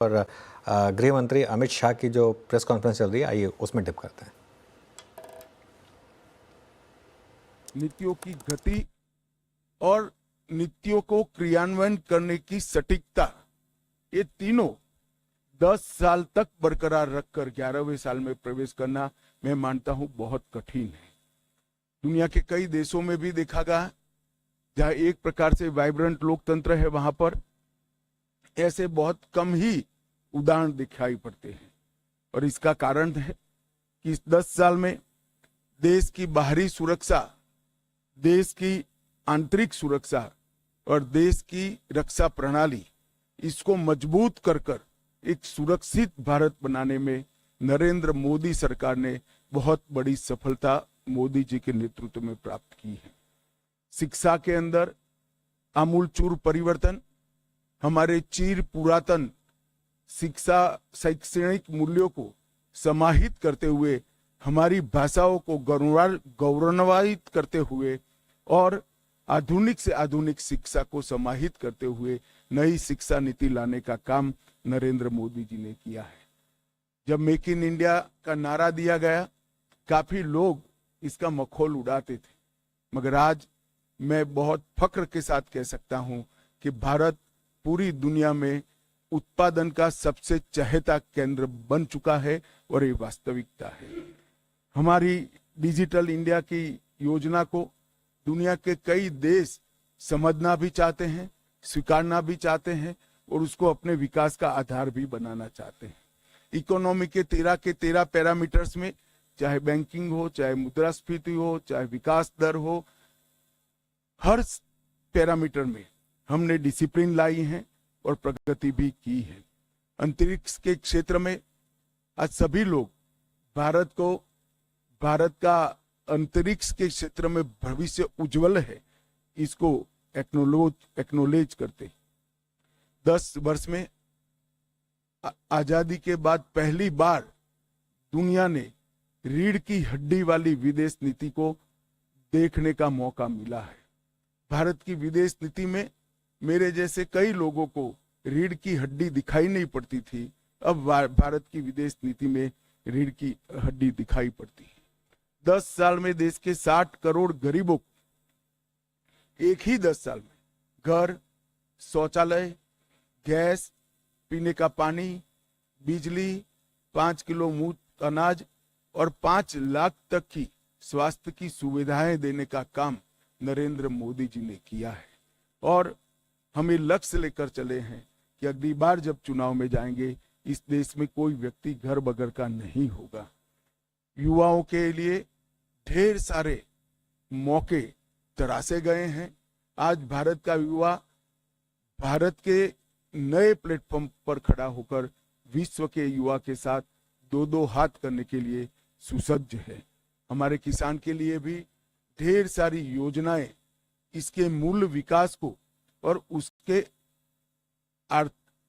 पर गृह मंत्री अमित शाह की जो प्रेस कॉन्फ्रेंस चल रही है, आइए उसमें डिप करते हैं। नीतियों की गति और नीतियों को क्रियान्वयन करने की सटीकता, ये तीनों 10 साल तक बरकरार रखकर 11वें साल में प्रवेश करना मैं मानता हूं बहुत कठिन है। दुनिया के कई देशों में भी देखा गया जहां एक प्रकार से वाइब्रेंट लोकतंत्र है, वहां पर ऐसे बहुत कम ही उदाहरण दिखाई पड़ते हैं। और इसका कारण है कि इस 10 साल में देश की बाहरी सुरक्षा, देश की आंतरिक सुरक्षा और देश की रक्षा प्रणाली, इसको मजबूत कर एक सुरक्षित भारत बनाने में नरेंद्र मोदी सरकार ने बहुत बड़ी सफलता मोदी जी के नेतृत्व में प्राप्त की है। शिक्षा के अंदर आमूलचूल परिवर्तन, हमारे चिर पुरातन शिक्षा शैक्षणिक मूल्यों को समाहित करते हुए, हमारी भाषाओं को गौरवान्वित करते हुए और आधुनिक से आधुनिक शिक्षा को समाहित करते हुए नई शिक्षा नीति लाने का काम नरेंद्र मोदी जी ने किया है। जब मेक इन इंडिया का नारा दिया गया, काफी लोग इसका मखौल उड़ाते थे, मगर आज मैं बहुत फख्र के साथ कह सकता हूं कि भारत पूरी दुनिया में उत्पादन का सबसे चहेता केंद्र बन चुका है और ये वास्तविकता है। हमारी डिजिटल इंडिया की योजना को दुनिया के कई देश समझना भी चाहते हैं, स्वीकारना भी चाहते हैं और उसको अपने विकास का आधार भी बनाना चाहते हैं। इकोनॉमी के 13 पैरामीटर्स में, चाहे बैंकिंग हो, चाहे मुद्रास्फीति हो, चाहे विकास दर हो, हर पैरामीटर में हमने डिसिप्लिन लाई है और प्रगति भी की है। अंतरिक्ष के क्षेत्र में आज सभी लोग भारत का अंतरिक्ष के क्षेत्र में भविष्य उज्जवल है, इसको एक्नोलेज करते। 10 वर्ष में आजादी के बाद पहली बार दुनिया ने रीढ़ की हड्डी वाली विदेश नीति को देखने का मौका मिला है। भारत की विदेश नीति में मेरे जैसे कई लोगों को रीढ़ की हड्डी दिखाई नहीं पड़ती थी, अब भारत की विदेश नीति में रीढ़ की हड्डी दिखाई पड़ती है। 10 साल में देश के 60 करोड़ गरीबों को एक ही 10 साल में घर, शौचालय, गैस, पीने का पानी, बिजली, 5 किलो मुफ्त अनाज और 5 लाख तक की स्वास्थ्य की सुविधाएं देने का काम नरेंद्र मोदी जी ने किया है। और हमें लक्ष्य लेकर चले हैं कि अगली बार जब चुनाव में जाएंगे, इस देश में कोई व्यक्ति घर बगैर का नहीं होगा। युवाओं के लिए ढेर सारे मौके तराशे गए हैं। आज भारत का युवा भारत के नए प्लेटफॉर्म पर खड़ा होकर विश्व के युवा के साथ दो हाथ करने के लिए सुसज्ज है। हमारे किसान के लिए भी ढेर सारी योजनाएं इसके मूल विकास को और उसके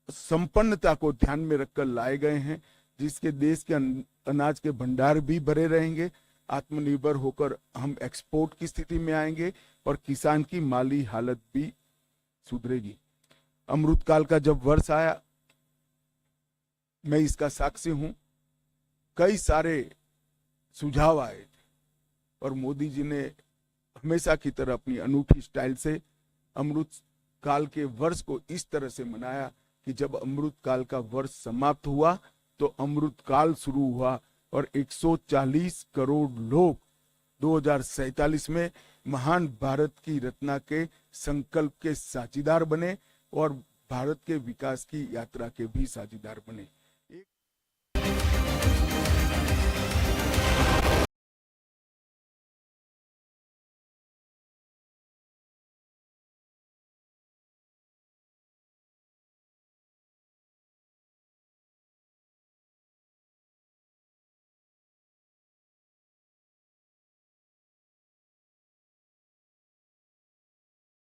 संपन्नता को ध्यान में रखकर लाए गए हैं, जिसके देश के अनाज के भंडार भी भरे रहेंगे। आत्मनिर्भर होकर हम एक्सपोर्ट की स्थिति में आएंगे और किसान की माली हालत भी सुधरेगी। अमृतकाल का जब वर्ष आया, मैं इसका साक्षी हूं, कई सारे सुझाव आए थे और मोदी जी ने हमेशा की तरह अपनी अनूठी स्टाइल से अमृत काल के वर्ष को इस तरह से मनाया कि जब अमृत काल का वर्ष समाप्त हुआ तो अमृत काल शुरू हुआ और 140 करोड़ लोग 2047 में महान भारत की रचना के संकल्प के साझीदार बने और भारत के विकास की यात्रा के भी साझीदार बने।